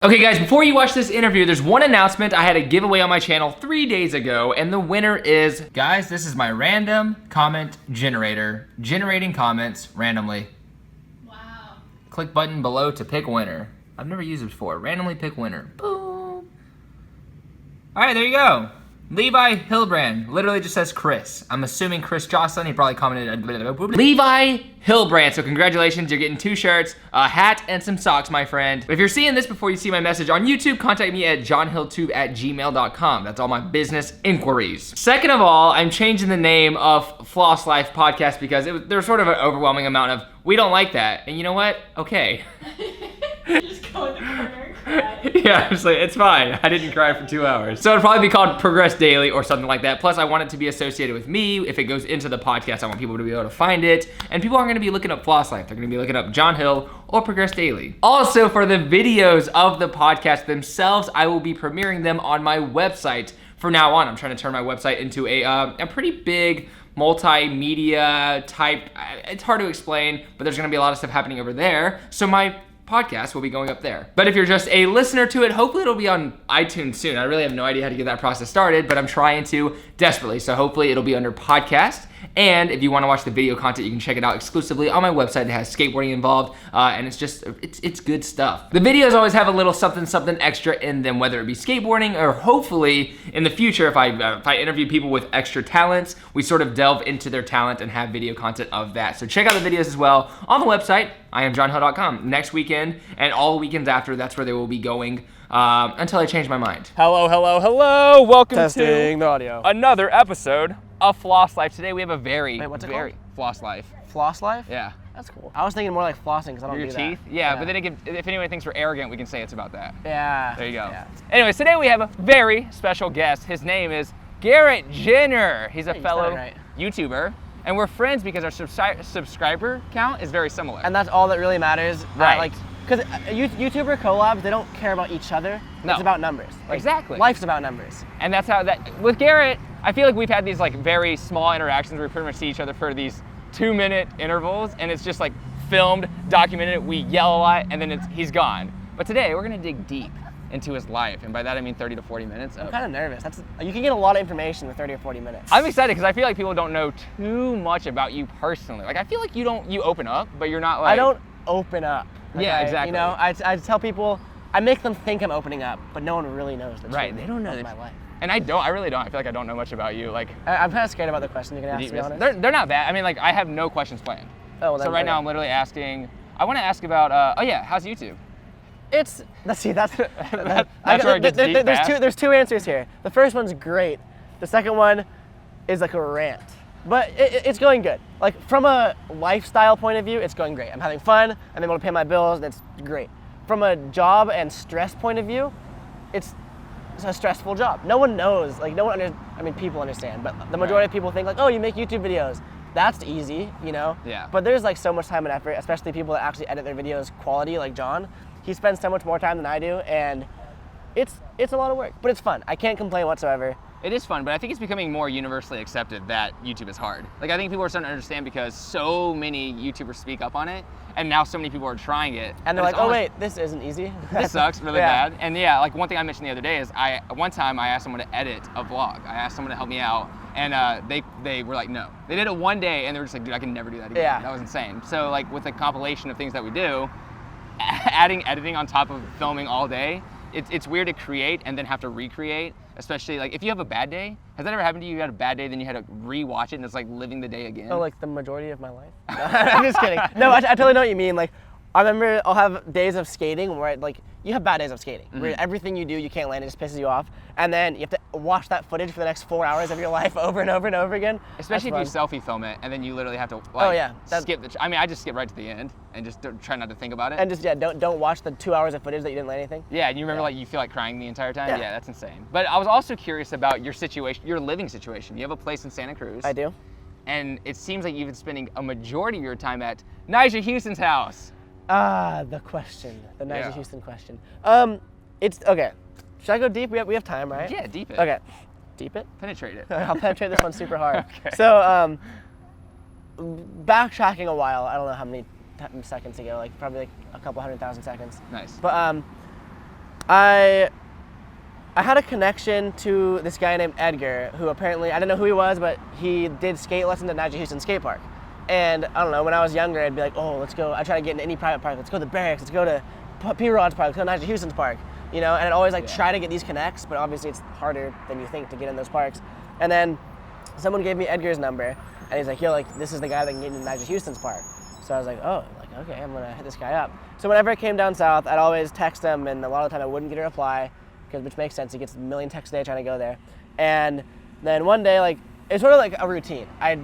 Okay guys, before you watch this interview, there's one announcement. I had a giveaway on my channel 3 days ago, and the winner is... Guys, this is my random comment generator, generating comments randomly. Wow. Click button below to pick winner. I've never used it before. Randomly pick winner. Boom. All right, there you go. Levi Hilbrand, literally just says Chris. I'm assuming Chris Jocelyn, he probably commented. Levi Hilbrand, so congratulations, you're getting 2 shirts, a hat, and some socks, my friend. If you're seeing this before you see my message on YouTube, contact me at johnhilltube@gmail.com. That's all my business inquiries. Second of all, I'm changing the name of Floss Life Podcast because there's sort of an overwhelming amount of, we don't like that. And you know what? Okay. Just go in the corner and cry. Yeah, honestly, it's fine. I didn't cry for 2 hours. So it'd probably be called Progress Daily or something like that. Plus, I want it to be associated with me. If it goes into the podcast, I want people to be able to find it. And people aren't gonna be looking up Floss Life. They're gonna be looking up John Hill or Progress Daily. Also, for the videos of the podcast themselves, I will be premiering them on my website from now on. I'm trying to turn my website into a pretty big multimedia type. It's hard to explain, but there's gonna be a lot of stuff happening over there. So my podcast will be going up there. But if you're just a listener to it, hopefully it'll be on iTunes soon. I really have no idea how to get that process started, but I'm trying to desperately. So hopefully it'll be under podcast. And if you want to watch the video content, you can check it out exclusively on my website. It has skateboarding involved, and it's good stuff. The videos always have a little something extra in them, whether it be skateboarding or hopefully in the future, if I interview people with extra talents, we sort of delve into their talent and have video content of that. So check out the videos as well on the website, IamJohnHill.com. Next weekend and all the weekends after, that's where they will be going. Until I change my mind. Hello. Welcome Testing to the audio. Another episode of Floss Life. Today we have a very what's it called? Floss Life. Floss Life? Yeah. That's cool. I was thinking more like flossing because I don't Your do teeth? that. Yeah, but then if anyone thinks we're arrogant, we can say it's about that. Yeah. There you go. Yeah. Anyways, today we have a very special guest. His name is Garrett Jenner. He's a fellow YouTuber. And we're friends because our subscriber count is very similar. And that's all that really matters. Right. Because YouTuber collabs, they don't care about each other. No. It's about numbers. Exactly. Life's about numbers. And that's how with Garrett, I feel like we've had these like very small interactions where we pretty much see each other for these 2-minute intervals, and it's just like filmed, documented, we yell a lot, and then he's gone. But today we're gonna dig deep into his life, and by that I mean 30 to 40 minutes. I'm kind of nervous. You can get a lot of information in 30 or 40 minutes. I'm excited because I feel like people don't know too much about you personally. Like I feel like you open up, but you're not like... I don't open up. Okay? Yeah, exactly. You know, I tell people, I make them think I'm opening up, but no one really knows the truth. Right, they don't know of my life. And I really don't. I feel like I don't know much about you. Like I'm kind of scared about the question you're gonna ask, to be honest. They're not bad. I mean, like I have no questions planned. Oh, well, so right now I'm literally asking. I want to ask about. Oh yeah, how's YouTube? That's That's where it gets deep fast. There's 2 answers here. The first one's great. The second one is like a rant. But it's going good. Like from a lifestyle point of view, it's going great. I'm having fun. I'm able to pay my bills. That's great. From a job and stress point of view, it's a stressful job. No one knows. Like people understand, but the majority of people think like, oh, you make YouTube videos. That's easy, you know? Yeah. But there's like so much time and effort, especially people that actually edit their videos quality, like John. He spends so much more time than I do, and it's a lot of work, but it's fun. I can't complain whatsoever. It is fun, but I think it's becoming more universally accepted that YouTube is hard. Like I think people are starting to understand because so many YouTubers speak up on it, and now so many people are trying it. And they're like, oh wait, this isn't easy. This sucks really bad. And yeah, like one thing I mentioned the other day is one time I asked someone to edit a vlog. I asked someone to help me out, and they were like, no. They did it one day, and they were just like, dude, I can never do that again. Yeah. That was insane. So like with the compilation of things that we do, adding editing on top of filming all day, it's weird to create and then have to recreate, especially like if you have a bad day. Has that ever happened to you? You had a bad day, then you had to re-watch it and it's like living the day again? Oh, like the majority of my life? No, I'm just kidding. No, I totally know what you mean. Like, I remember I'll have days of skating where you have bad days of skating, where everything you do, you can't land, it just pisses you off. And then you have to watch that footage for the next 4 hours of your life over and over and over again. Especially if you selfie film it and then you literally have to like, skip I just skip right to the end and just try not to think about it. And just, don't watch the 2 hours of footage that you didn't land anything. Yeah, and you remember like you feel like crying the entire time? Yeah, that's insane. But I was also curious about your situation, your living situation. You have a place in Santa Cruz. I do. And it seems like you've been spending a majority of your time at Nyjah Houston's house. The question, the Nyjah Houston question. It's, okay, should I go deep? We have time, right? Yeah, deep it. Okay, deep it? Penetrate it. I'll penetrate this one super hard. Okay. So, backtracking a while, I don't know how many seconds ago, like probably like a couple 100,000 seconds. Nice. But I had a connection to this guy named Edgar, who apparently, I didn't know who he was, but he did skate lessons at Niagara Houston Skate Park. And I don't know, when I was younger, I'd be like, oh, let's go. I try to get into any private park. Let's go to the Barracks. Let's go to P-Rod's Park. Let's go to Niagara Houston's Park. You know, and I'd always try to get these connects, but obviously it's harder than you think to get in those parks. And then someone gave me Edgar's number, and he's like, yo, like, this is the guy that can get into Niagara Houston's park. So I was like, oh, like, okay, I'm gonna hit this guy up. So whenever I came down south, I'd always text him, and a lot of the time I wouldn't get a reply, which makes sense. He gets a million texts a day trying to go there. And then one day, like, it's sort of like a routine. I'd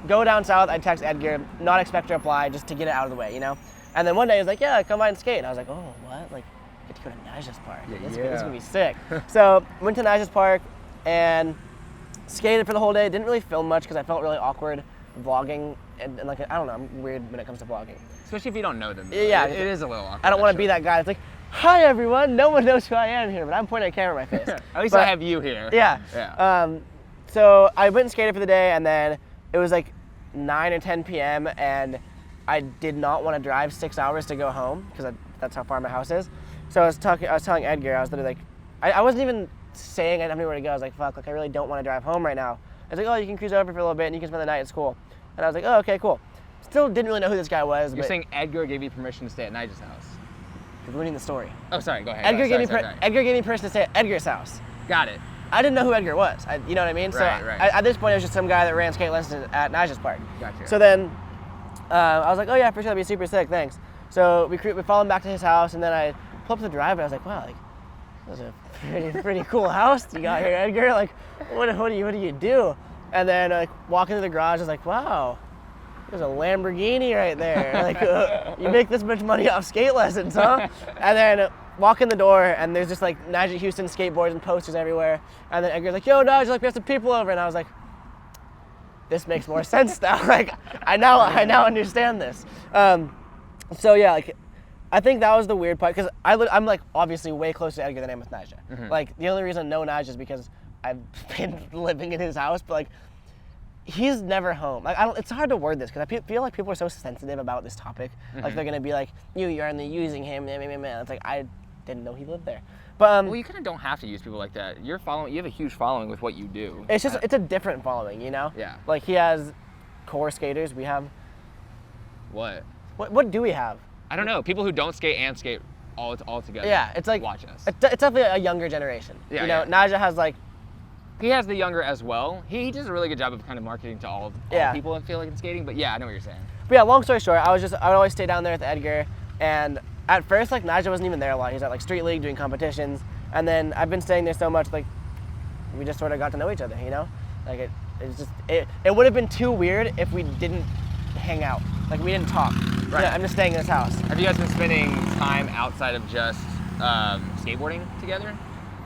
go down south, I'd text Edgar, not expect a reply, just to get it out of the way, you know? And then one day he was like, yeah, come by and skate. And I was like, oh, what? Like, I get to go to Niagara's Park. This is gonna be sick. So went to Niagara's Park and skated for the whole day. Didn't really film much because I felt really awkward vlogging. And like, I don't know, I'm weird when it comes to vlogging. Especially if you don't know them. Yeah. It is a little awkward. I don't want to be that guy that's like, hi everyone, no one knows who I am here, but I'm pointing a camera at my face. At least I have you here. Yeah. So I went and skated for the day, and then it was like 9 or 10 p.m. and I did not want to drive 6 hours to go home because that's how far my house is. So I was telling Edgar, I was literally like, I wasn't even saying I didn't have anywhere to go. I was like, fuck, like I really don't want to drive home right now. I was like, oh, you can cruise over for a little bit and you can spend the night at school. And I was like, oh, okay, cool. Still didn't really know who this guy was. You're saying Edgar gave you permission to stay at Nigel's house? You're ruining the story. Oh, sorry, go ahead. Edgar gave me permission to stay at Edgar's house. Got it. I didn't know who Edgar was. You know what I mean? Right, so right. At this point, it was just some guy that ran skate lessons at Nigel's Park. Gotcha. So then I was like, oh yeah, for sure, that'd be super sick, thanks. So we followed him back to his house, and then I pulled up the driveway. I was like, wow, like, that's a pretty cool house you got here, Edgar. Like, what do you do? And then like walking to the garage, I was like, wow, there's a Lamborghini right there. Like, you make this much money off skate lessons, huh? And then walk in the door, and there's just like Niagara Houston skateboards and posters everywhere. And then Edgar's like, yo, Nige, like, we have some people over. And I was like, this makes more sense now. Like, I now understand this. So yeah, like, I think that was the weird part, because I'm like obviously way closer to Edgar than I am with Nige. Mm-hmm. Like, the only reason I know Nige is because I've been living in his house, but like, he's never home. Like, it's hard to word this because I feel like people are so sensitive about this topic. Mm-hmm. Like, they're gonna be like, you're only using him. It's like, I didn't know he lived there. But well, you kind of don't have to use people like that. You have a huge following with what you do. It's just it's a different following, you know? Yeah. Like, he has core skaters. We have. What? What do we have? I don't know. People who don't skate and skate all together. Yeah, it's like, watch us. It's definitely a younger generation. Yeah. You know, Naja has like. He has the younger as well. He does a really good job of kind of marketing to all people, I feel like, in skating. But yeah, I know what you're saying. But yeah, long story short, I would always stay down there with Edgar, and at first, like, Naja wasn't even there a lot. He was at like Street League doing competitions, and then I've been staying there so much, like, we just sort of got to know each other, you know? Like, it would have been too weird if we didn't hang out. Like, we didn't talk. Right. Yeah, I'm just staying in his house. Have you guys been spending time outside of just skateboarding together?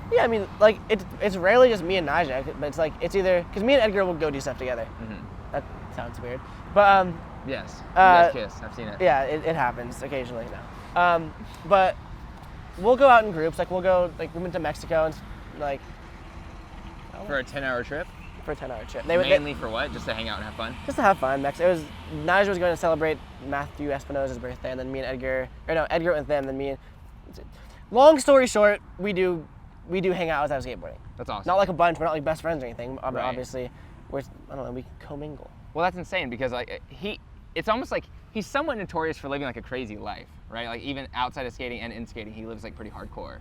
Yeah, I mean, like, it's rarely just me and Naja, but it's like, it's either, because me and Edgar will go do stuff together. Mm-hmm. That sounds weird. But, yes, you guys kiss, I've seen it. Yeah, it happens occasionally now. But we'll go out in groups, like, we'll go, like, we went to Mexico and, like. For a 10-hour trip? For a 10-hour trip. Mainly for what? Just to hang out and have fun? Just to have fun. Naja was going to celebrate Matthew Espinosa's birthday, and then me and Edgar went with them, then me and, long story short, we do hang out as I was skateboarding. That's awesome. Not like a bunch, we're not like best friends or anything. Right. Obviously, I don't know, we commingle. Well, that's insane because like it's almost like he's somewhat notorious for living like a crazy life, right? Like even outside of skating and in skating, he lives like pretty hardcore.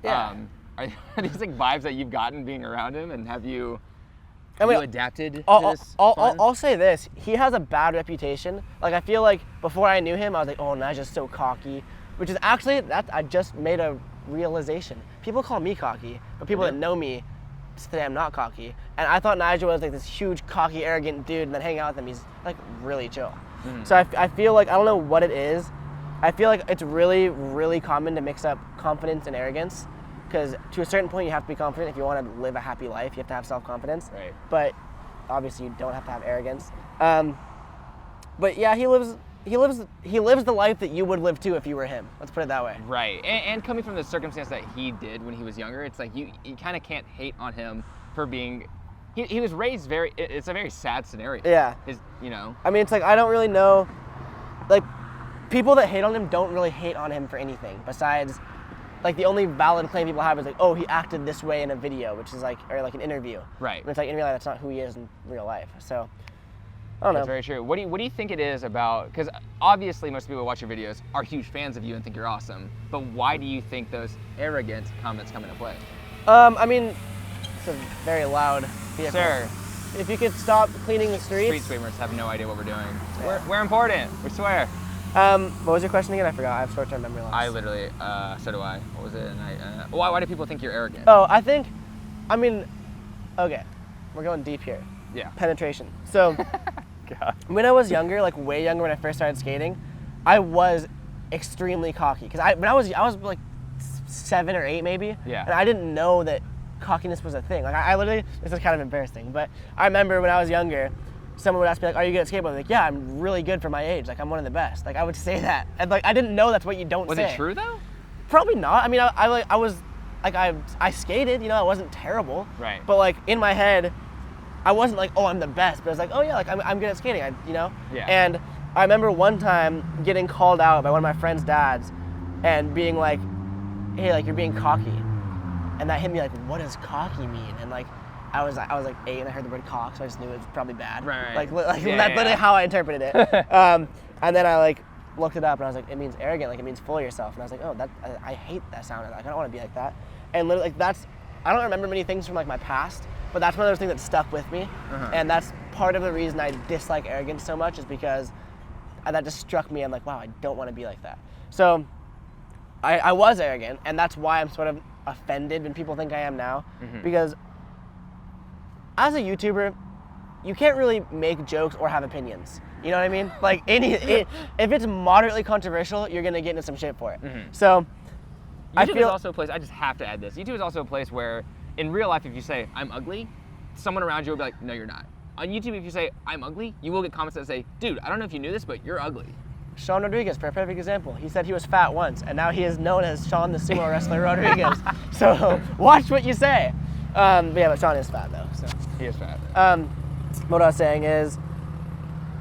Yeah. Are these like vibes that you've gotten being around him, and have you adapted to this? I'll say this: he has a bad reputation. Like, I feel like before I knew him, I was like, oh, Naja's so cocky, which is actually I just made a realization. People call me cocky, but people that know me say I'm not cocky. And I thought Naja was like this huge, cocky, arrogant dude, and then hang out with him, he's like really chill. Mm. So I feel like, I don't know what it is, I feel like it's really, really common to mix up confidence and arrogance, because to a certain point you have to be confident. If you want to live a happy life, you have to have self-confidence. Right. But obviously you don't have to have arrogance. But yeah, he lives the life that you would live too if you were him. Let's put it that way. Right. And coming from the circumstance that he did when he was younger, it's like you kind of can't hate on him for being. He was raised it's a very sad scenario. Yeah. I mean, it's like, I don't really know. Like, people that hate on him don't really hate on him for anything besides like the only valid claim people have is like, oh, he acted this way in a video, which is like, or like an interview. Right. And it's like in real life, that's not who he is in real life. So, I don't know. That's very true. What do you think it is about? Because obviously most people who watch your videos are huge fans of you and think you're awesome. But why do you think those arrogant comments come into play? I mean, it's a very loud vehicle. Sir. If you could stop cleaning the streets. Street sweepers have no idea what we're doing. Yeah. We're important. We swear. What was your question again? I forgot. I have short-term memory loss. I literally, so do I. What was it? And why do people think you're arrogant? Oh, I mean, okay, we're going deep here. Yeah. Penetration. So, God. when I was younger, like way younger when I first started skating, I was extremely cocky. Because when I was like 7 or 8 maybe. Yeah. And I didn't know that cockiness was a thing. Like I literally, this is kind of embarrassing, but I remember when I was younger, someone would ask me like, are you good at skateboarding? Like, yeah, I'm really good for my age. Like, I'm one of the best. Like, I would say that. And like, I didn't know that's what you don't say. Was it true though? Probably not. I mean, I skated, you know, I wasn't terrible. Right. But like, in my head, I wasn't like, oh, I'm the best. But I was like, oh yeah, like I'm good at skating, you know? Yeah. And I remember one time getting called out by one of my friend's dads and being like, hey, like, you're being cocky. And that hit me like, what does cocky mean? And like, I was like 8 and I heard the word cock, so I just knew it was probably bad. Right. Like Yeah, that's yeah. literally how I interpreted it. And then I like looked it up and I was like, it means arrogant, like it means full of yourself. And I was like, oh, I hate that sound. Like I don't want to be like that. And literally, like I don't remember many things from like my past, but that's one of those things that stuck with me. And that's part of the reason I dislike arrogance so much is because that just struck me. I'm like, wow, I don't want to be like that. So I was arrogant, and that's why I'm sort of offended when people think I am now, because as a YouTuber, you can't really make jokes or have opinions. You know what I mean? Like if it's moderately controversial, you're gonna get into some shit for it. So YouTube is also a place, I just have to add this. YouTube is also a place where in real life, if you say, I'm ugly, someone around you will be like, no, you're not. On YouTube, if you say, I'm ugly, you will get comments that say, dude, I don't know if you knew this, but you're ugly. Sean Rodriguez, for a perfect example. He said he was fat once, and now he is known as Sean the Sumo Wrestler Rodriguez. So watch what you say. But yeah, but Sean is fat though. So. He is fat. What I was saying is,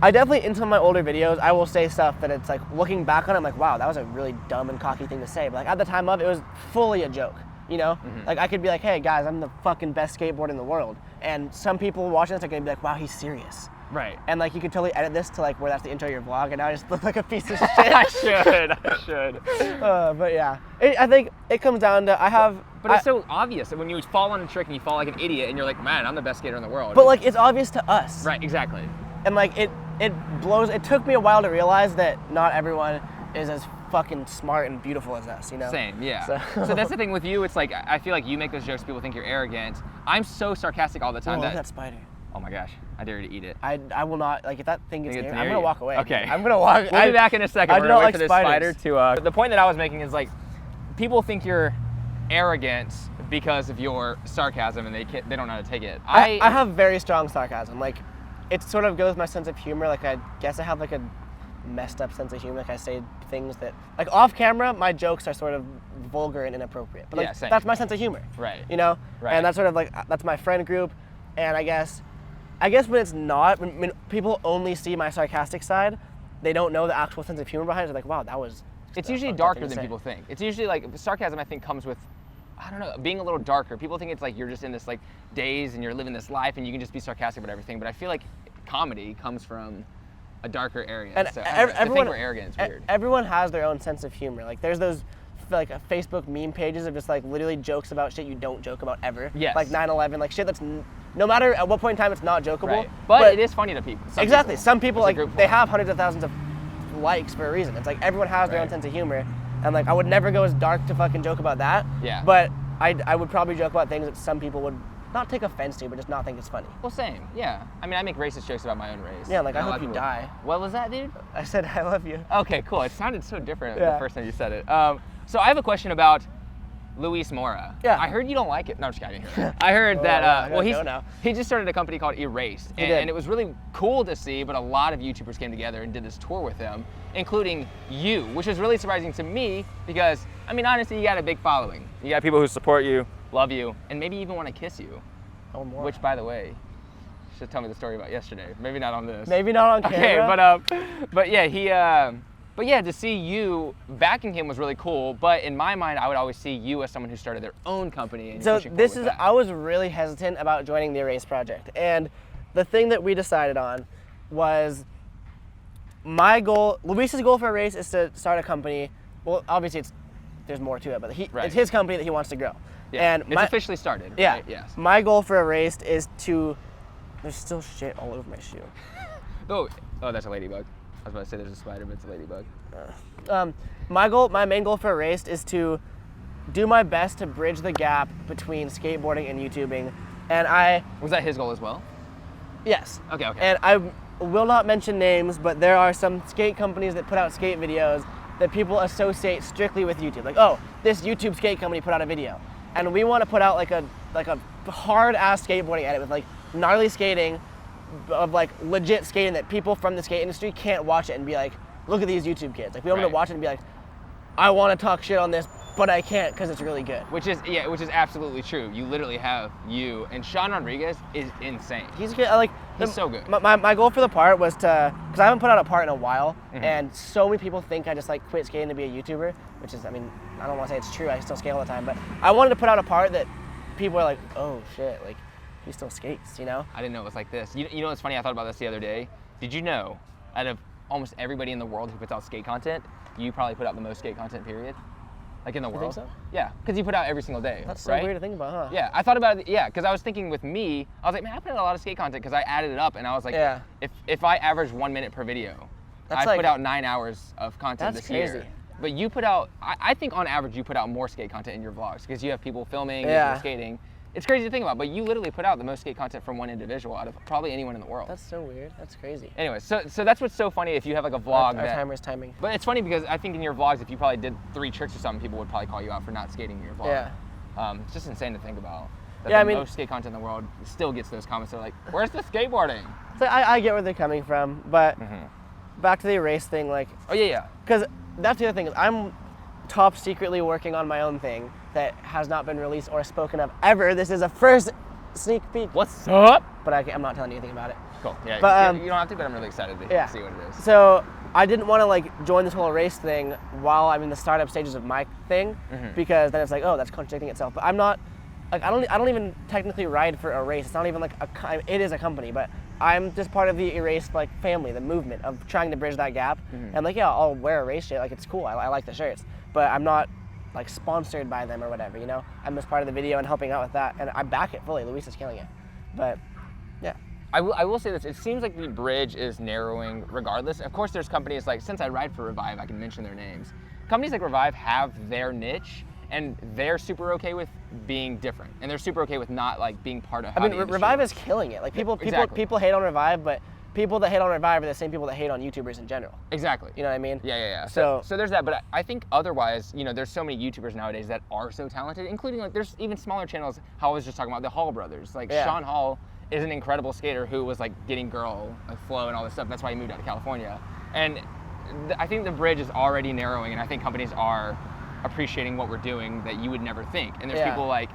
I definitely, in some of my older videos, I will say stuff that it's like, looking back on it, I'm like, wow, that was a really dumb and cocky thing to say. But like at the time of it, was fully a joke, you know? Like I could be like, hey guys, I'm the fucking best skateboarder in the world. And some people watching this are gonna be like, wow, he's serious. Right. And like you could totally edit this to like where that's the intro of your vlog, and now I just look like a piece of shit. I should. But yeah, I think it comes down to But it's so obvious that when you fall on a trick and you fall like an idiot and you're like, man, I'm the best skater in the world. But like it's obvious to us. Right, exactly. And like it took me a while to realize that not everyone is as fucking smart and beautiful as us, you know? Same, yeah. So that's the thing with you, it's like, I feel like you make those jokes, people think you're arrogant. I'm so sarcastic all the time Look at that spider. Oh my gosh, I dare you to eat it. I will not, like if that thing gets Think near it's me, I'm near gonna you? walk away. Okay. I'm gonna walk. We'll be back in a second. I We're don't gonna wait like for this spiders. spider to, the point that I was making is like, people think you're arrogant because of your sarcasm and they don't know how to take it. I have very strong sarcasm. Like, it sort of goes with my sense of humor. Like, I guess I have like a messed up sense of humor. Like, I say things that, like off camera, my jokes are sort of vulgar and inappropriate. But like, Yeah, same. that's my sense of humor. Right. You know? Right. And that's sort of like, that's my friend group. And I guess when it's not, when people only see my sarcastic side, they don't know the actual sense of humor behind it. They're like, wow, that was. It's usually darker than people think. It's usually like, sarcasm I think comes with, I don't know, being a little darker. People think it's like you're just in this like daze and you're living this life and you can just be sarcastic about everything. But I feel like comedy comes from a darker area. And so everyone, to think we're arrogant is weird. Everyone has their own sense of humor. Like there's those like Facebook meme pages of just like literally jokes about shit you don't joke about ever. Yes. Like 9/11, like shit that's no matter at what point in time it's not jokeable. Right. But it is funny to people. Exactly. Some people As a like group they form. have hundreds of thousands of likes for a reason. It's like everyone has their own Right. sense of humor. And like I would never go as dark to fucking joke about that. Yeah. But I would probably joke about things that some people would not take offense to, but just not think it's funny. Well, same. Yeah. I mean, I make racist jokes about my own race. Yeah, like I And a lot hope of you people- die. What was that, dude? I said I love you. Okay, cool. It sounded so different Yeah. the first time you said it. So I have a question about Luis Mora. Yeah. I heard you don't like it. No, I'm just kidding. I didn't hear that. I heard that, I well, gotta go now. he just started a company called Erased. He did. And it was really cool to see, but a lot of YouTubers came together and did this tour with him, including you, which is really surprising to me because, I mean, honestly, you got a big following. You got people who support you, love you, and maybe even want to kiss you. Oh, more. Which, by the way, you should tell me the story about yesterday. Maybe not on this. Maybe not on camera. Okay, but yeah, But yeah, to see you backing him was really cool. But in my mind, I would always see you as someone who started their own company. And So pushing this forward is, with that. I was really hesitant about joining the Erase project. And the thing that we decided on was my goal, Luis's goal for Erase is to start a company. Well, obviously there's more to it, but Right. it's his company that he wants to grow. Yeah, And it's officially started. yeah, Right? Yes. my goal for Erased is to, there's still shit all over my shoe. Oh, that's a ladybug. I was about to say there's a spider, but it's a ladybug. My main goal for Erased is to do my best to bridge the gap between skateboarding and YouTubing. And Was that his goal as well? yes. Okay. And I will not mention names, but there are some skate companies that put out skate videos that people associate strictly with YouTube. Like, oh, this YouTube skate company put out a video. And we want to put out like a hard ass skateboarding edit with like gnarly skating of like legit skating that people from the skate industry can't watch it and be like, look at these YouTube kids. Like we want them to watch it and be like, I want to talk shit on this, but I can't because it's really good. Which is absolutely true. You literally have you, and Sean Rodriguez is insane. He's good. Like He's so good. My goal for the part was to, because I haven't put out a part in a while, and so many people think I just like quit skating to be a YouTuber, which is, I mean, I don't want to say it's true. I still skate all the time, but I wanted to put out a part that people are like, oh shit, like he still skates, you know? I didn't know it was like this. You know what's funny? I thought about this the other day. Did you know, out of almost everybody in the world who puts out skate content, you probably put out the most skate content, period? Like in the world? think so? Yeah, because you put out every single day. That's so right? weird to think about, huh? Yeah, I thought about it. Yeah, because I was thinking with me, I was like, man, I put out a lot of skate content because I added it up, and I was like, Yeah. if I average 1 minute per video, That's I like- put out 9 hours of content That's this year. crazy. But you put out, I think on average you put out more skate content in your vlogs because you have people filming, Yeah. people skating. It's crazy to think about, but you literally put out the most skate content from one individual out of probably anyone in the world. That's so weird. That's crazy. Anyway, so that's what's so funny if you have like a vlog Our that. timer's timing. But it's funny because I think in your vlogs, if you probably did 3 tricks or something, people would probably call you out for not skating in your vlog. Yeah. It's just insane to think about. That Yeah, the I mean- most skate content in the world still gets those comments. They're like, "Where's the skateboarding?" So I get where they're coming from, but back to the Erase thing, like, Oh yeah. because that's the other thing is I'm top secretly working on my own thing that has not been released or spoken of ever. This is a first sneak peek, What's up? but I'm not telling you anything about it. Cool. Yeah. But, you don't have to, but I'm really excited to Yeah. see what it is. So I didn't want to like join this whole Erase thing while I'm in the startup stages of my thing, because then it's like, oh, that's contradicting itself. But I'm not, like, I don't even technically ride for Erase. It's not even like it is a company, but I'm just part of the Erase like family, the movement of trying to bridge that gap. And like, yeah, I'll wear Erase shit, like it's cool. I like the shirts, but I'm not like sponsored by them or whatever, you know? I'm just part of the video and helping out with that, and I back it fully. Luis is killing it. But yeah. I will say this, it seems like the bridge is narrowing regardless. Of course, there's companies like, since I ride for Revive, I can mention their names. Companies like Revive have their niche, and they're super okay with being different. And they're super okay with not like being part of how I mean, the industry Revive works. is killing it. Like people Exactly. hate on Revive, but people that hate on Revive are the same people that hate on YouTubers in general. Exactly. You know what I mean? Yeah. So there's that, but I think otherwise, you know, there's so many YouTubers nowadays that are so talented, including like there's even smaller channels. How I was just talking about the Hall brothers. Like Yeah. Sean Hall is an incredible skater who was like getting girl like flow and all this stuff. That's why he moved out to California. And I think the bridge is already narrowing, and I think companies are appreciating what we're doing that you would never think. And there's Yeah. people like,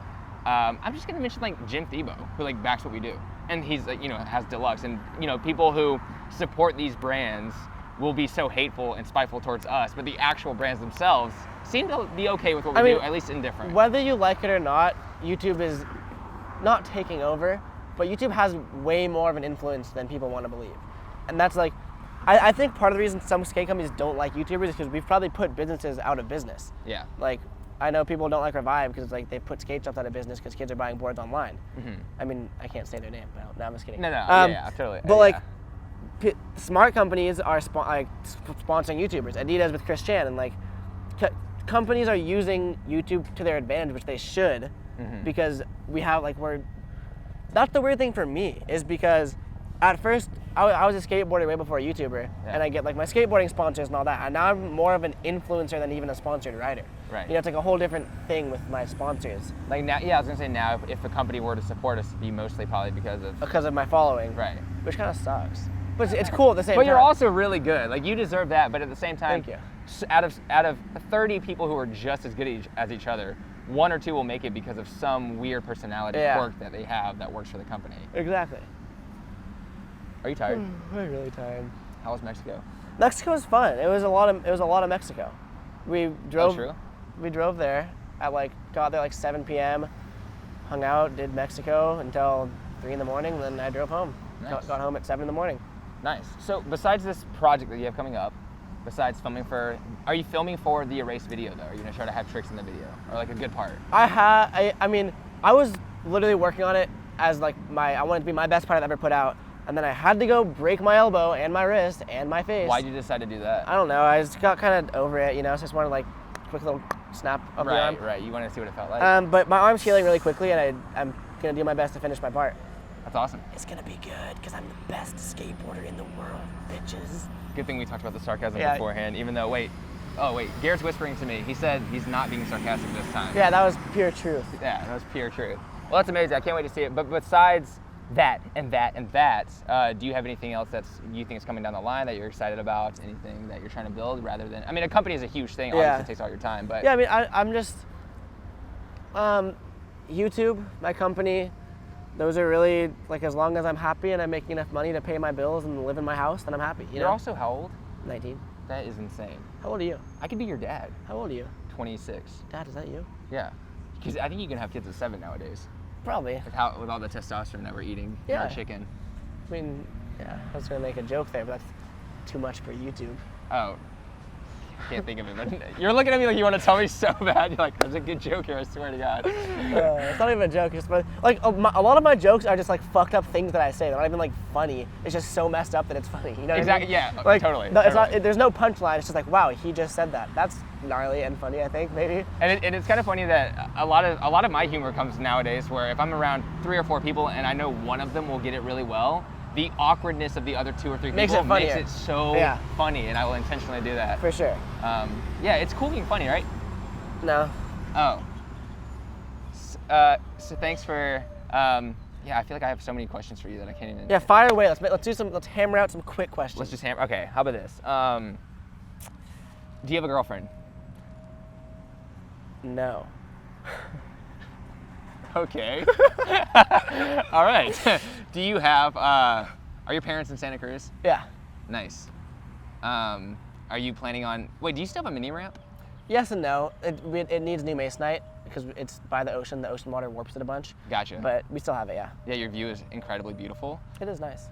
I'm just gonna mention like Jim Thiebaud, who like backs what we do, and he's like, you know, has Deluxe, and you know, people who support these brands will be so hateful and spiteful towards us, but the actual brands themselves seem to be okay with what we do, at least indifferent. Whether you like it or not, YouTube is not taking over, but YouTube has way more of an influence than people want to believe. And that's like, I think part of the reason some skate companies don't like YouTubers is because we've probably put businesses out of business. Yeah. Like, I know people don't like Revive because like they put skate shops out of business because kids are buying boards online. I mean, I can't say their name, but no, I'm just kidding. No, yeah, totally. But like, smart companies are sponsoring YouTubers. Adidas with Chris Chan, and like, companies are using YouTube to their advantage, which they should, because we have like that's the weird thing for me is because at first I was a skateboarder way before a YouTuber, and I get like my skateboarding sponsors and all that, and now I'm more of an influencer than even a sponsored rider. Right. You know, it's like a whole different thing with my sponsors Like now, yeah, I was gonna say now, if a company were to support us, it'd be mostly probably because of my following. right. Which kind of sucks, but it's cool at the same time. But you're also really good. Like you deserve that. But at the same time, Thank you. Out of 30 people who are just as good as each other, 1 or 2 will make it because of some weird personality quirk that they have that works for the company. Exactly. Are you tired? I'm really tired. How was Mexico? Mexico was fun. It was a lot of Mexico. We drove. true? We drove there at got there 7 p.m. Hung out, did Mexico until 3 in the morning. Then I drove home. Nice. Got home at 7 in the morning. Nice. So besides this project that you have coming up, besides filming are you filming for the erase video though? Are you gonna try to have tricks in the video or a good part? I mean, I was literally working on it as I wanted to be my best part I've ever put out. And then I had to go break my elbow and my wrist and my face. Why'd you decide to do that? I don't know. I just got kind of over it, so I just wanted quick little snap of the arm. Right. You wanted to see what it felt like. But my arm's healing really quickly, and I'm gonna do my best to finish my part. That's awesome. It's gonna be good because I'm the best skateboarder in the world, bitches. Good thing we talked about the sarcasm Yeah. beforehand. Even though, Garrett's whispering to me. He said he's not being sarcastic this time. Yeah, that was pure truth. Yeah, that was pure truth. Well, that's amazing. I can't wait to see it. But besides that and that and that, do you have anything else you think is coming down the line that you're excited about? Anything that you're trying to build rather than, a company is a huge thing. Yeah. Obviously, it takes all your time. But yeah, I'm just YouTube, my company. Those are really as long as I'm happy and I'm making enough money to pay my bills and live in my house, then I'm happy. You're also how old? 19. That is insane. How old are you? I could be your dad. How old are you? 26. Dad, is that you? Yeah. Because I think you can have kids at 7 nowadays. Probably. With all the testosterone that we're eating. Yeah. Our chicken. I mean, yeah, I was gonna make a joke there, but that's too much for YouTube. Oh. Can't think of it. But you're looking at me like you want to tell me so bad. You're like, there's a good joke here, I swear to God. It's not even a joke. It's just a lot of my jokes are just fucked up things that I say. They're not even funny. It's just so messed up that it's funny. You know what Exactly. I mean? Yeah. Totally. No, it's totally. not. There's no punchline. It's just wow, he just said that. That's gnarly and funny. I think maybe. And it's kind of funny that a lot of my humor comes nowadays where if I'm around 3 or 4 people and I know one of them will get it really well, the awkwardness of the other 2 or 3 Makes people it funnier. makes it so funny, and I will intentionally do that. For sure. Yeah, it's cool being funny, right? No. Oh. So thanks for. Yeah, I feel like I have so many questions for you that I can't even. Yeah, fire away. Let's hammer out some quick questions. Let's just hammer. Okay, how about this? Do you have a girlfriend? No. Okay. All right. Do you have? Are your parents in Santa Cruz? Yeah. Nice. Are you planning on? Wait, do you still have a mini ramp? Yes and no. It needs new masonite because it's by the ocean. The ocean water warps it a bunch. Gotcha. But we still have it. Yeah. Yeah, your view is incredibly beautiful. It is nice.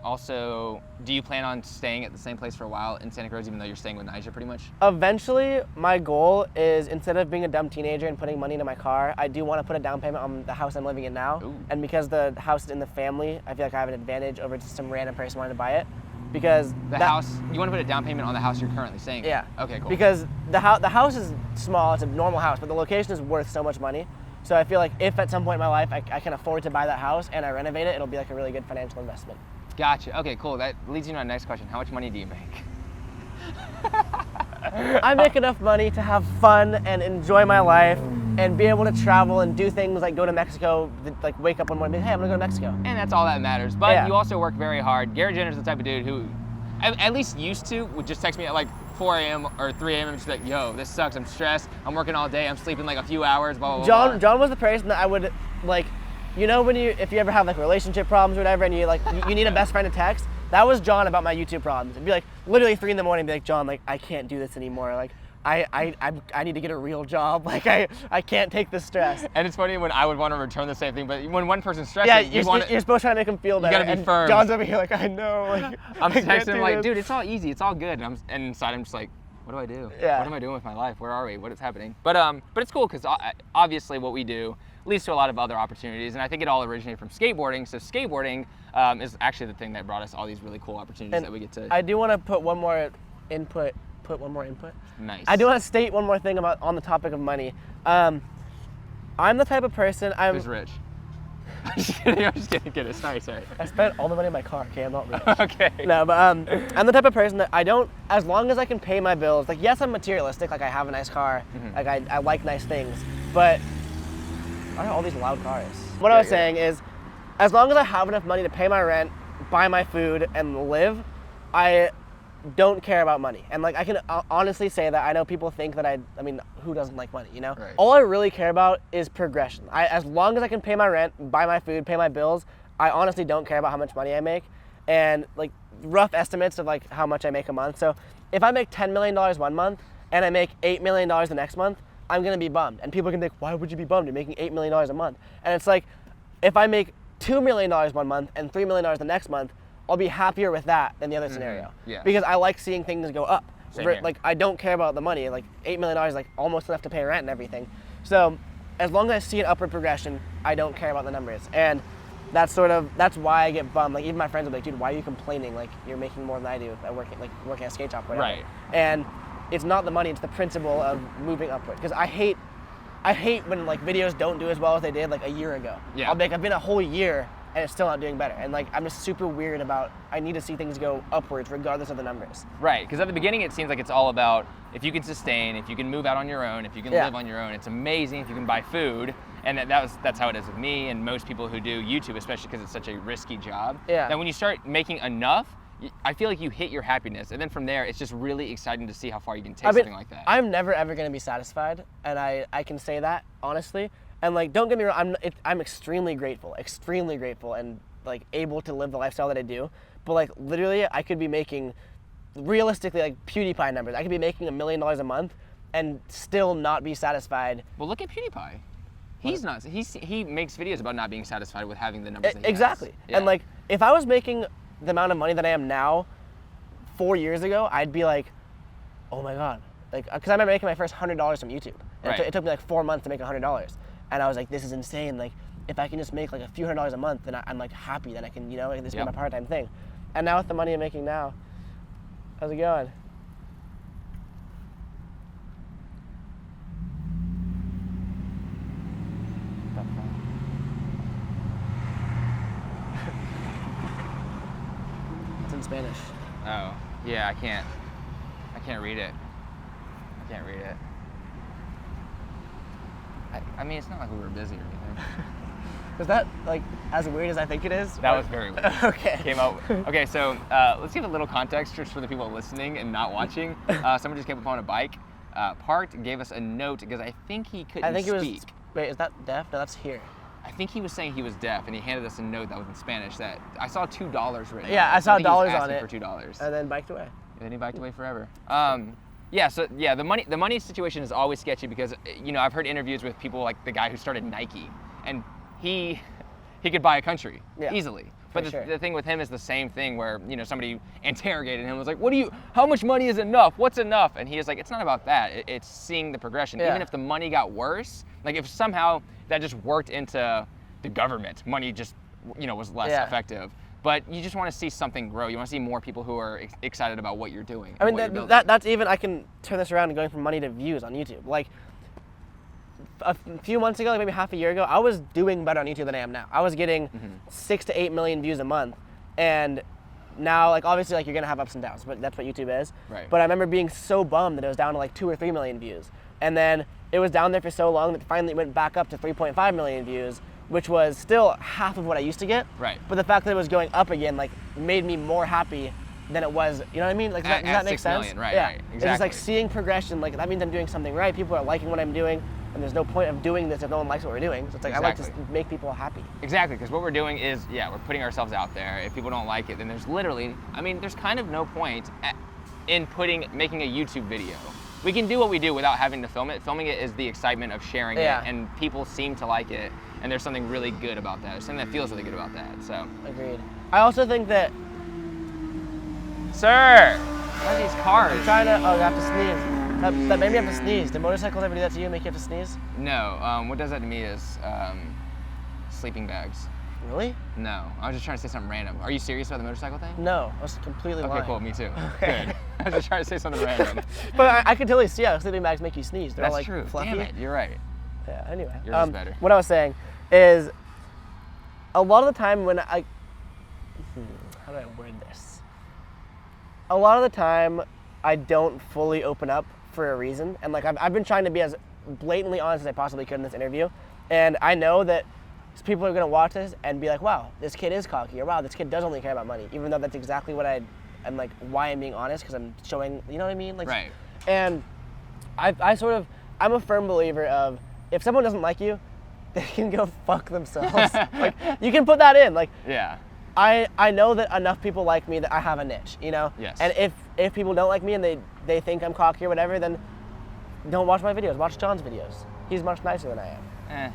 Also, do you plan on staying at the same place for a while in Santa Cruz, even though you're staying with Nyjah pretty much? Eventually, my goal is instead of being a dumb teenager and putting money into my car, I do want to put a down payment on the house I'm living in now. Ooh. And because the house is in the family, I feel like I have an advantage over just some random person wanting to buy it. Because The house, you want to put a down payment on the house you're currently staying in? Yeah. Okay, cool. Because the house is small, it's a normal house, but the location is worth so much money. So I feel like if at some point in my life I can afford to buy that house and I renovate it, it'll be a really good financial investment. Gotcha. Okay, cool. That leads you to my next question. How much money do you make? I make enough money to have fun and enjoy my life and be able to travel and do things like go to Mexico, wake up one morning and be, hey, I'm gonna go to Mexico. And that's all that matters. But Yeah. you also work very hard. Garrett Jenner's the type of dude who, at least used to, would just text me at 4 a.m. or 3 a.m. and just be like, yo, this sucks, I'm stressed, I'm working all day, I'm sleeping a few hours, blah, blah, blah. John was the person that I would when if you ever have relationship problems or whatever and you need a best friend to text, that was John about my YouTube problems. It'd be literally 3 in the morning, be like, John, I can't do this anymore. I need to get a real job. I can't take this stress. And it's funny when I would want to return the same thing, but when one person's stressing, Yeah, you're supposed to try to make him feel better. gotta be and firm. John's over here I know. I'm I can't texting him do like, this. dude, it's all easy, it's all good. And inside I'm just like, what do I do? Yeah. What am I doing with my life? Where are we? What is happening? But it's cool because obviously what we do leads to a lot of other opportunities, and I think it all originated from skateboarding. So skateboarding is actually the thing that brought us all these really cool opportunities And that we get to. I do want to put one more input. Nice. I do want to state one more thing on the topic of money. I'm the type of person. Who's rich? I'm just kidding. Sorry. I spent all the money in my car. Okay, I'm not rich. Okay. No, but I'm the type of person that I don't, as long as I can pay my bills. Yes, I'm materialistic. I have a nice car. Mm-hmm. I like nice things. But why are all these loud cars? What I was saying is, as long as I have enough money to pay my rent, buy my food, and live, I don't care about money. And I can honestly say that I know people think that who doesn't like money, Right. All I really care about is progression. As long as I can pay my rent, buy my food, pay my bills, I honestly don't care about how much money I make. and like rough estimates of like how much I make a month. So if I make $10 million one month and I make $8 million the next month, I'm gonna be bummed. And people can think, why would you be bummed? You're making $8 million a month. And it's like, if I make $2 million one month and $3 million the next month, I'll be happier with that than the other scenario. Yeah. Because I like seeing things go up. Same here. Like I don't care about the money. Like $8 million is like almost enough to pay rent and everything. So as long as I see an upward progression, I don't care about the numbers. And that's why I get bummed. Like even my friends will be like, dude, why are you complaining? Like you're making more than I do at working at a skate shop, whatever. Right. And it's not the money, it's the principle of moving upward. Because I hate when like videos don't do as well as they did like a year ago. Yeah. I'll be like, I've been a whole year and it's still not doing better. And like I'm just super weird about, I need to see things go upwards regardless of the numbers. Right, because at the beginning it seems like it's all about if you can sustain, if you can move out on your own, if you can live on your own, it's amazing if you can buy food. And that's how it is with me and most people who do YouTube, especially because it's such a risky job. Yeah. That when you start making enough, I feel like you hit your happiness, and then from there, it's just really exciting to see how far you can take something like that. I'm never ever gonna be satisfied, and I can say that honestly. And like, don't get me wrong, I'm extremely grateful, and like able to live the lifestyle that I do. But like, literally, I could be making, realistically, like PewDiePie numbers. I could be making $1 million a month, and still not be satisfied. Well, look at PewDiePie. He's not. He makes videos about not being satisfied with having the numbers that he Exactly. has. Yeah. And like, if I was making the amount of money that I am now 4 years ago, I'd be like, oh my God. Like, because I remember making my first $100 from YouTube. And it took me like 4 months to make $100. And I was like, this is insane. Like, if I can just make like a few $100s a month, then I'm like happy. Then I can, like, this be my part-time thing. And now with the money I'm making now, how's it going? It's in Spanish. Oh, yeah, I can't read it. I mean, it's not like we were busy or anything. Was that like as weird as I think it is? That was very weird. Okay. Came out. Okay, so let's give a little context just for the people listening and not watching. Someone just came up on a bike, parked, gave us a note because I think he couldn't I think it was. speak. Wait, is that deaf? No, that's here. I think he was saying he was deaf, and he handed us a note that was in Spanish that I saw $2 written. Yeah, on it. I saw think he was dollars on asking it. for $2. And then biked away. And then he biked away forever. The money situation is always sketchy because I've heard interviews with people like the guy who started Nike, and he could buy a country easily. But the thing with him is the same thing where somebody interrogated him and was like, how much money is enough? What's enough? And he is like, it's not about that. It's seeing the progression. Yeah. Even if the money got worse, like if somehow that just worked into the government, money just was less effective. But you just want to see something grow. You want to see more people who are excited about what you're doing. I mean, that's even, I can turn this around and going from money to views on YouTube. Like, a few months ago, like maybe half a year ago, I was doing better on YouTube than I am now. I was getting 6 to 8 million views a month. And now, like, obviously, like, you're going to have ups and downs, but that's what YouTube is. Right. But I remember being so bummed that it was down to like 2 or 3 million views. And then it was down there for so long that finally it went back up to 3.5 million views, which was still half of what I used to get. Right. But the fact that it was going up again, like, made me more happy than it was, you know what I mean? Like, does that make 6 sense? million, right, yeah. right, It's just like exactly. seeing progression, like, that means I'm doing something right. People are liking what I'm doing, and there's no point of doing this if no one likes what we're doing. So it's like, I like to make people happy. Exactly, because what we're doing is, we're putting ourselves out there. If people don't like it, then there's there's kind of no point in making a YouTube video. We can do what we do without having to film it. Filming it is the excitement of sharing it, and people seem to like it, and there's something really good about that. There's something that feels really good about that, so. Agreed. I also think that... Sir! What are these cars? I'm trying to... Oh, you have to sneeze. That made me have to sneeze. Did motorcycles ever do that to you, make you have to sneeze? No, what does that to me is sleeping bags. Really? No, I was just trying to say something random. Are you serious about the motorcycle thing? No, I was completely lying. Okay, cool, me too. Good. I was just trying to say something random. But I could totally see how sleeping bags make you sneeze. They're all, That's like, true. fluffy. Damn it, you're right. Yeah, anyway. Yours is better. What I was saying is, a lot of the time when how do I word this? A lot of the time, I don't fully open up for a reason. And like, I've been trying to be as blatantly honest as I possibly could in this interview. And I know that people are gonna watch this and be like, wow, this kid is cocky, or wow, this kid does only care about money, even though that's exactly what I'm like, why I'm being honest, because I'm showing, you know what I mean? Like, right. And I'm a firm believer of, if someone doesn't like you, they can go fuck themselves. Like, you can put that in, like, Yeah. I know that enough people like me that I have a niche, you know? Yes. And if people don't like me and they think I'm cocky or whatever, then don't watch my videos. Watch John's videos. He's much nicer than I am.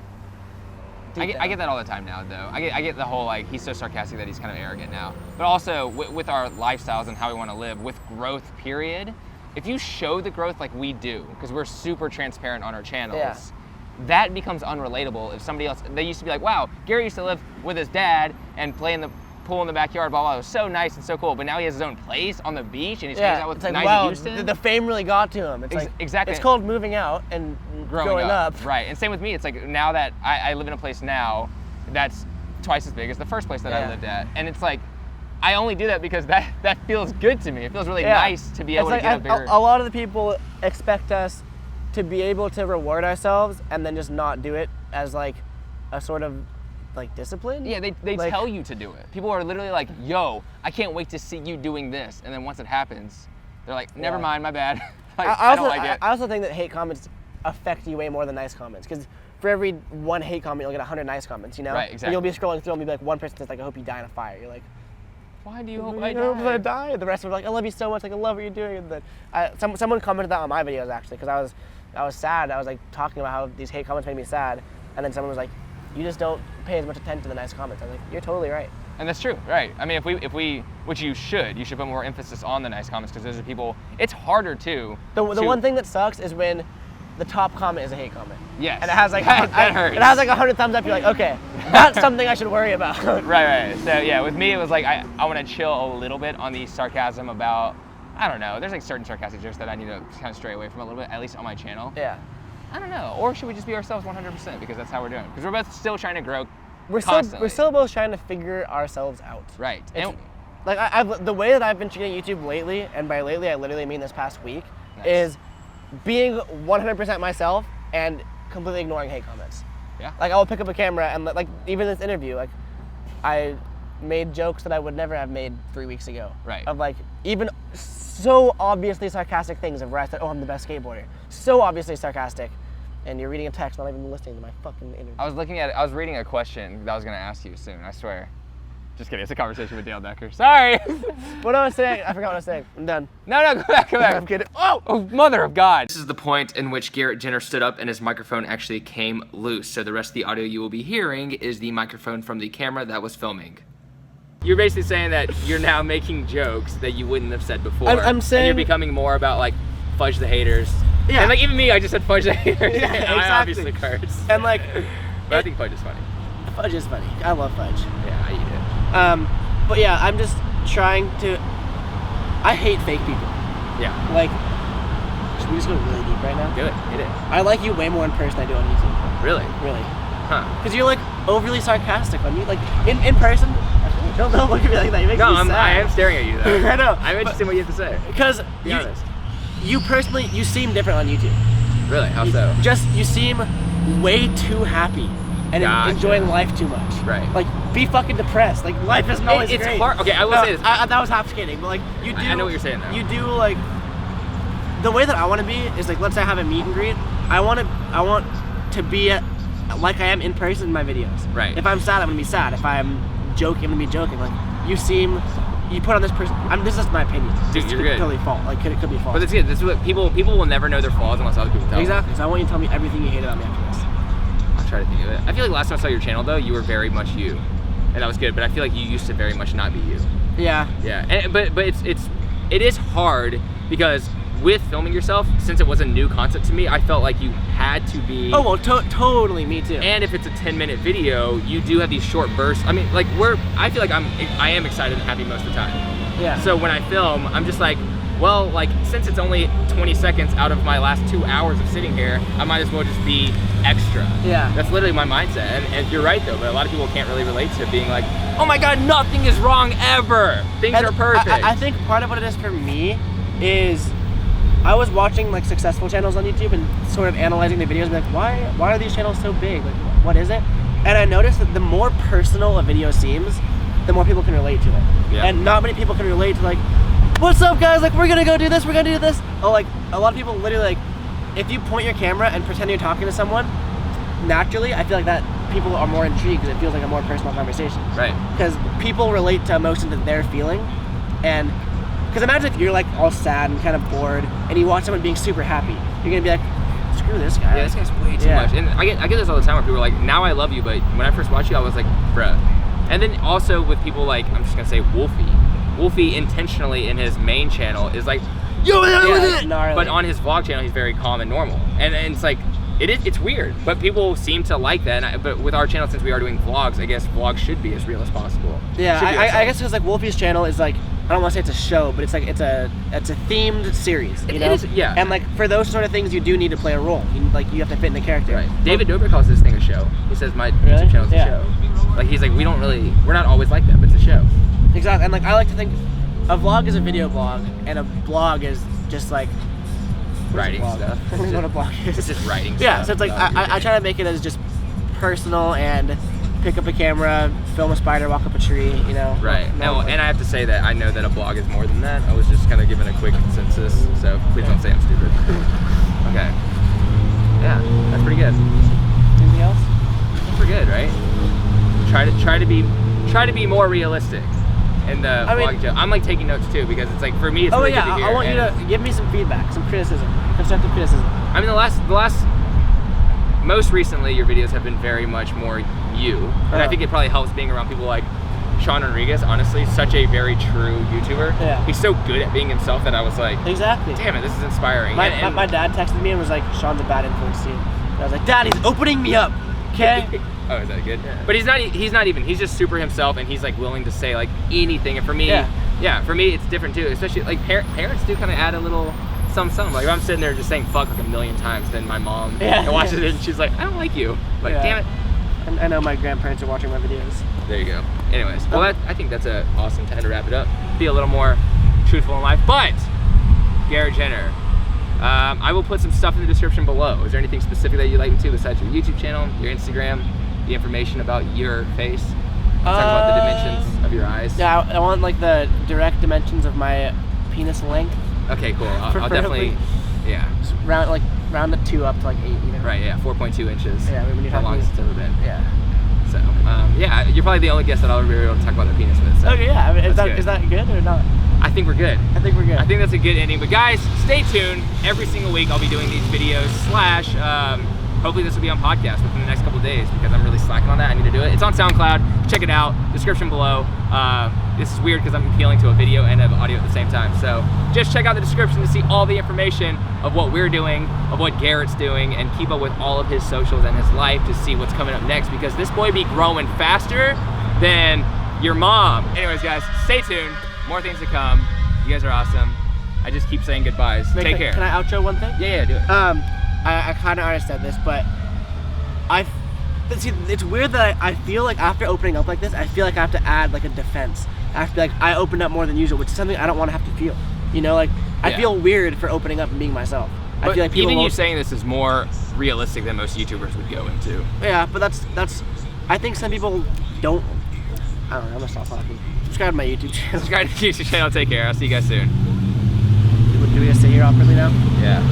I get that all the time now, though. I get the whole, like, he's so sarcastic that he's kind of arrogant now. But also, with our lifestyles and how we want to live, with growth, period, if you show the growth like we do, because we're super transparent on our channels, that becomes unrelatable. If somebody else, they used to be like, wow, Gary used to live with his dad and play in the pool in the backyard, blah, blah, it was so nice and so cool, but now he has his own place on the beach and he's hanging out with like, nice wow, Houston. the fame really got to him. It's like, exactly. It's called moving out and growing up. Right, and same with me. It's like now that I live in a place now that's twice as big as the first place that I lived at. And it's like, I only do that because that feels good to me. It feels really nice to be able to get a bigger... A lot of the people expect us to be able to reward ourselves and then just not do it as like a sort of like discipline. Yeah, they like, tell you to do it. People are literally like, yo, I can't wait to see you doing this. And then once it happens, they're like, never mind, my bad. Like, I don't like it. I also think that hate comments affect you way more than nice comments, because for every one hate comment, you'll get 100 nice comments, you know? Right, exactly. And you'll be scrolling through and be like, one person says like, I hope you die in a fire. You're like, why do you hope I die? The rest of them are like, I love you so much, like I love what you're doing. And then someone commented that on my videos actually, because I was sad. I was like talking about how these hate comments made me sad, and then someone was like, you just don't pay as much attention to the nice comments. I was like, you're totally right. And that's true, right? I mean, if we, which you should put more emphasis on the nice comments, because those are people. It's harder too. The one thing that sucks is when the top comment is a hate comment. Yes. And it has like that hurts. It has like 100 thumbs up. You're like, okay, that's something I should worry about. Right. So yeah, with me it was like I want to chill a little bit on the sarcasm about, I don't know. There's like certain sarcastic jokes that I need to kind of stray away from a little bit, at least on my channel. Yeah. I don't know. Or should we just be ourselves 100%, because that's how we're doing? Because we're both still trying to grow. We're still both trying to figure ourselves out. Right. And like the way that I've been treating YouTube lately, and by lately I literally mean this past week, is being 100% myself and completely ignoring hate comments. Yeah. Like I will pick up a camera and like even this interview, like I made jokes that I would never have made 3 weeks ago. Right. Of like even so obviously sarcastic things of where I said, oh, I'm the best skateboarder. So obviously sarcastic. And you're reading a text, not even listening to my fucking interview. I was reading a question that I was gonna ask you soon, I swear. Just kidding, it's a conversation with Dale Decker. Sorry! What I was saying, I forgot what I was saying. I'm done. No, go back. I'm kidding. Oh, mother of God. This is the point in which Garrett Jenner stood up and his microphone actually came loose. So the rest of the audio you will be hearing is the microphone from the camera that was filming. You're basically saying that you're now making jokes that you wouldn't have said before. I'm saying... And you're becoming more about like, fudge the haters. Yeah. And like even me, I just said fudge the haters. Yeah, exactly. I obviously curse. And like... But I think fudge is funny. Fudge is funny. I love fudge. Yeah, I eat it. But yeah, I'm just trying to... I hate fake people. Yeah. Like, should we just go really deep right now? Do it. Hit it. I like you way more in person than I do on YouTube. Really? Really. Huh. Because you're like overly sarcastic on you. Like in person, don't look at me like that. You make me sad. I am staring at you though. I know. I'm interested in what you have to say. Because Be honest. You personally, you seem different on YouTube. Really? How so? You seem way too happy and enjoying life too much. Right. Like, be fucking depressed. Like, life isn't always it's great. hard. Okay, I will say this. That was half kidding, but like, you do. I know what you're saying though. You do like, the way that I want to be is like, let's say I have a meet and greet. I want to be like I am in person in my videos. Right. If I'm sad, I'm gonna be sad. If I'm joking, I'm gonna be joking. Like, you put on this person. This is my opinion. Dude, you're good. Totally false. Like, it could be false. But that's good. This is what people will never know their flaws unless other people tell them. Exactly. So I want you to tell me everything you hate about me after this. I'll try to think of it. I feel like last time I saw your channel though, you were very much you, and that was good. But I feel like you used to very much not be you. Yeah. Yeah. But it is hard because with filming yourself, since it was a new concept to me, I felt like you had to be. Oh well, totally, me too. And if it's a 10-minute video, you do have these short bursts. I mean, like I feel like I am excited and happy most of the time. Yeah. So when I film, I'm just like, well, like since it's only 20 seconds out of my last 2 hours of sitting here, I might as well just be extra. Yeah. That's literally my mindset. And you're right though, but a lot of people can't really relate to being like, oh my God, nothing is wrong ever. Things are perfect. I think part of what it is for me is I was watching like successful channels on YouTube and sort of analyzing the videos and be like, why are these channels so big? Like, what is it? And I noticed that the more personal a video seems, the more people can relate to it. Yeah. And not many people can relate to like, what's up guys? Like, we're gonna go do this, we're gonna do this. Oh, like a lot of people literally like, if you point your camera and pretend you're talking to someone, naturally, I feel like that people are more intrigued because it feels like a more personal conversation. Right. Because people relate to emotions that they're feeling, and because imagine if you're like all sad and kind of bored, and you watch someone being super happy, you're gonna be like, screw this guy. Yeah, this guy's way too much. And I get this all the time where people are like, now I love you, but when I first watched you, I was like, bruh. And then also with people like, I'm just gonna say Wolfie. Wolfie intentionally in his main channel is like, yo, but on his vlog channel, he's very calm and normal. And it's like, it's weird, but people seem to like that. But with our channel, since we are doing vlogs, I guess vlogs should be as real as possible. Yeah, I guess because like Wolfie's channel is like, I don't want to say it's a show, but it's like it's a themed series, you know? It is, yeah. And like for those sort of things, you do need to play a role. You have to fit in the character. Right. David Dobrik calls this thing a show. He says my YouTube channel is a show. Like he's like, we're not always like that, but it's a show. Exactly. And like I like to think, a vlog is a video blog, and a blog is just like writing stuff. I don't know what a blog is. It's just writing stuff. Yeah. So it's like I try to make it as just personal and pick up a camera, film a spider, walk up a tree, you know. Right. And I have to say that I know that a blog is more than that. I was just kind of giving a quick consensus, so please don't say I'm stupid. Okay. Yeah, that's pretty good. Anything else? We're good, right? Try to be more realistic in the vlog show. I'm like taking notes too because it's like for me it's really good to hear. I want you to give me some feedback, some criticism, constructive criticism. I mean the last most recently your videos have been very much more you, and I think it probably helps being around people like Sean Rodriguez. Honestly, such a very true YouTuber. Yeah. He's so good at being himself that I was like, exactly. Damn it, this is inspiring. My dad texted me and was like, Sean's a bad influence to you. And I was like, Dad, he's opening me up. Okay. Oh, is that good? Yeah. But he's not even. He's just super himself, and he's like willing to say like anything. And for me, for me it's different too. Especially like parents do kind of add a little something. Like if I'm sitting there just saying fuck like a million times, then my mom watches it and she's like, I don't like you. Like damn it. And I know my grandparents are watching my videos. There you go. Anyways, well I think that's an awesome time to wrap it up. Be a little more truthful in life. But Garrett Jenner. I will put some stuff in the description below. Is there anything specific that you'd like me to besides your YouTube channel, your Instagram, the information about your face? Talk about the dimensions of your eyes. Yeah, I want like the direct dimensions of my penis length. Okay, cool. I'll definitely, just round the 2 up to like 8, you know? Right, yeah, 4.2 inches. Yeah, when you're how long it's ever been. Yeah. So, yeah, you're probably the only guest that I'll be able to talk about their penis with. So okay, yeah. I mean, is that good or not? I think we're good. I think we're good. I think that's a good ending. But guys, stay tuned. Every single week I'll be doing these videos / hopefully this will be on podcast within the next couple of days because I'm really slacking on that. I need to do it. It's on SoundCloud. Check it out. Description below. This is weird because I'm appealing to a video and of audio at the same time. So just check out the description to see all the information of what we're doing, of what Garrett's doing, and keep up with all of his socials and his life to see what's coming up next because this boy be growing faster than your mom. Anyways, guys, stay tuned. More things to come. You guys are awesome. I just keep saying goodbyes. Take care. Can I outro one thing? Yeah, do it. I kind of already said this, but it's weird that I feel like after opening up like this, I feel like I have to add like a defense. I have to be like, I opened up more than usual, which is something I don't want to have to feel. You know, like I feel weird for opening up and being myself. But I feel like people even you saying this is more realistic than most YouTubers would go into. Yeah, but that's. I think some people don't. I don't know. I'm gonna stop talking. Subscribe to my YouTube channel. Subscribe to the YouTube channel. Take care. I'll see you guys soon. Do we just sit here awkwardly now? Yeah.